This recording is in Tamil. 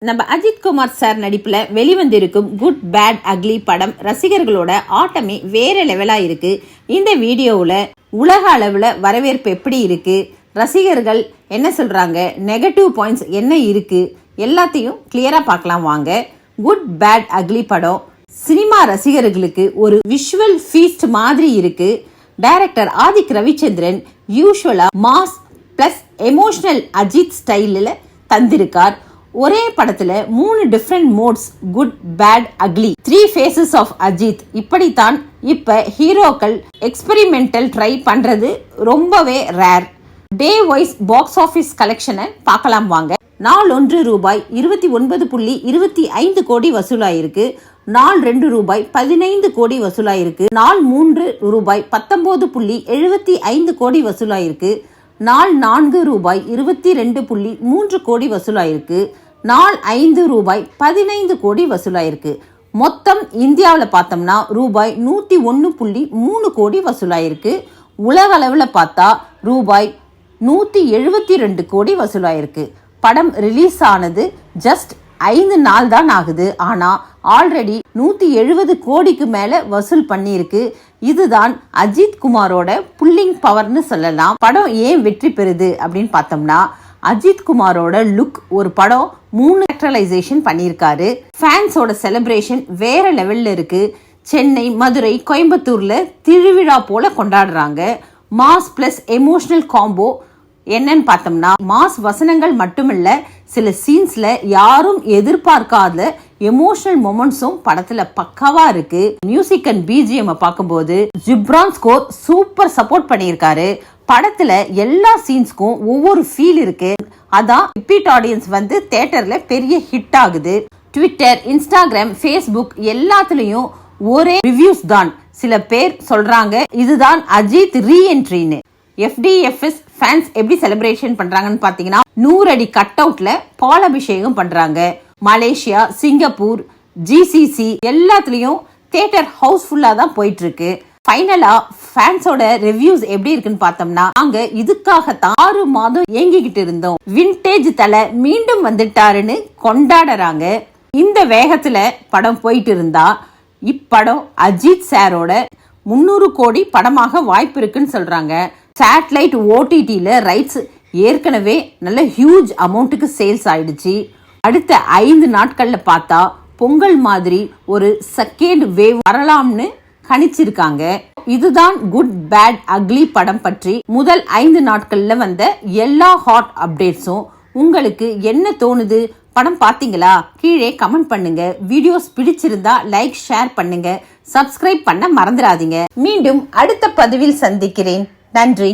நம்ம அஜித் குமார் சார் நடிப்புல வெளிவந்திருக்கும் குட் பேட் அக்லி படம் ரசிகர்களோட ஆட்டமே வேற லெவலா இருக்கு. இந்த வீடியோவுல உலக அளவுல வரவேற்பு எப்படி இருக்கு, ரசிகர்கள் என்ன சொல்றாங்க, நெகட்டிவ் பாயிண்ட்ஸ் என்ன இருக்கு, எல்லாத்தையும் கிளியரா பார்க்கலாம் வாங்க. குட் பேட் அக்லி படம் சினிமா ரசிகர்களுக்கு ஒரு விஷுவல் ஃபீஸ்ட் மாதிரி இருக்கு. டைரக்டர் ஆதிக் ரவிச்சந்திரன் யூஸ்வலா மாஸ் பிளஸ் எமோஷனல் அஜித் ஸ்டைலில் தந்திருக்கார். ஒரே படத்துல 3 different modes, good bad ugly, 3 faces of Ajith. இப்படித்தான் இப்ப ஹீரோக்கள் எக்ஸ்பெரிமெண்டல் ட்ரை பண்றது ரொம்பவே rare. Day wise box office கலெக்ஷனை பார்க்கலாம் வாங்க. நாள் 1 ரூபாய் 29.25 கோடி வசூலாயிருக்கு. நாள் 2 ரூபாய் 15 கோடி வசூலாயிருக்கு. நாள் 3 ரூபாய் 19.75 கோடி வசூலாயிருக்கு. நாள் 4 ரூபாய் 22.3 கோடி வசூலாயிருக்கு. நாள் 5 ரூபாய் 15 கோடி வசூலாயிருக்கு. மொத்தம் இந்தியாவில் பார்த்தோம்னா ரூபாய் 101.3 கோடி வசூலாயிருக்கு. உலக அளவில் பார்த்தா ரூபாய் 172 கோடி வசூலாயிருக்கு. படம் ரிலீஸ் ஆனது ஜஸ்ட் 5 நாள் தான் ஆகுது. ஆனா ஆல்ரெடி 170 கோடிக்கு மேல வசூல் பண்ணியிருக்கு. இதுதான் அஜித் குமாரோட புல்லிங் பவர்னு சொல்லலாம். படம் ஏன் வெற்றி பெறுது அப்படின்னு பார்த்தோம்னா, அஜித் குமாரோட லுக், ஒரு படம் 3 கேரக்டரைசேஷன் பண்ணியிருக்காரு. ஃபேன்ஸோட செலிப்ரேஷன் வேற லெவல்ல இருக்கு. சென்னை, மதுரை, கோயம்புத்தூர்ல திருவிழா போல கொண்டாடுறாங்க. மாஸ் பிளஸ் எமோஷனல் காம்போ என்னன்னு பார்த்தோம்னா, மாஸ் வசனங்கள் மட்டுமில்ல, சில சீன்ஸ்ல யாரும் எதிர்பார்க்காத எமோஷனல் மொமெண்ட்ஸும் படத்துல பக்காவா இருக்கு. மியூசிக் அண்ட் பிஜிஎம் பார்க்கும்போது ஜிப்ரான் ஸ்கோர் சூப்பர் சப்போர்ட் பண்ணியிருக்காரு. படத்துல எல்லா சீன்ஸ்க்கும் ஒவ்வொரு ஃபீல் இருக்கு. அதான் ரிப்பீட் ஆடியன்ஸ் வந்து தியேட்டர்ல பெரிய ஹிட் ஆகுது. ட்விட்டர், இன்ஸ்டாகிராம், ஃபேஸ்புக் எல்லாத்துலயும் ஒரே ரிவ்யூஸ் தான். சில பேர் சொல்றாங்க இதுதான் அஜித் ரீஎன்ட்ரின்னு. FDFS ஃபேன்ஸ் எப்படி செலிப்ரேஷன் பண்றாங்கன்னு பாத்தீங்கன்னா, 100 அடி கட் அவுட்ல பாலாபிஷேகம் பண்றாங்க. மலேசியா, சிங்கப்பூர், GCC எல்லாத்துலயும் தியேட்டர் ஹவுஸ்ஃபுல்லா தான் போயிட்டு இருக்கு. ஃபைனலா ஃபேன்ஸோட ரிவ்யூஸ் எப்படி இருக்குன்னு பார்த்தோம்னா, நாங்க இதுக்காகத்தான் 6 மாதம் ஏங்கிக்கிட்டு இருந்தோம், விண்டேஜ் தலை மீண்டும் வந்துட்டாருன்னு கொண்டாடுறாங்க. இந்த வேகத்துல படம் போயிட்டு இருந்தா இப்படம் அஜித் சாரோட 300 கோடி படமாக வாய்ப்பு இருக்குன்னு சொல்றாங்க. சேட்டலைட் OTTல ரைட்ஸ் ஏற்கனவே நல்ல ஹியூஜ் அமௌண்ட்டுக்கு சேல்ஸ் ஆயிடுச்சு. அடுத்த 5 நாட்கள்ல பார்த்தா பொங்கல் மாதிரி ஒரு செகண்ட் வேவ் வரலாம்னு கணிச்சிருக்காங்க. இதுதான் குட் பேட் அக்லி படம் பற்றி முதல் 5 நாட்கள்ல வந்த எல்லா ஹாட் அப்டேட்ஸும். உங்களுக்கு என்ன தோணுது? படம் பாத்தீங்களா? கீழே கமெண்ட் பண்ணுங்க. வீடியோஸ் பிடிச்சிருந்தா லைக், ஷேர் பண்ணுங்க. சப்ஸ்கிரைப் பண்ண மறந்துடாதீங்க. மீண்டும் அடுத்த பதிவில் சந்திக்கிறேன். நன்றி.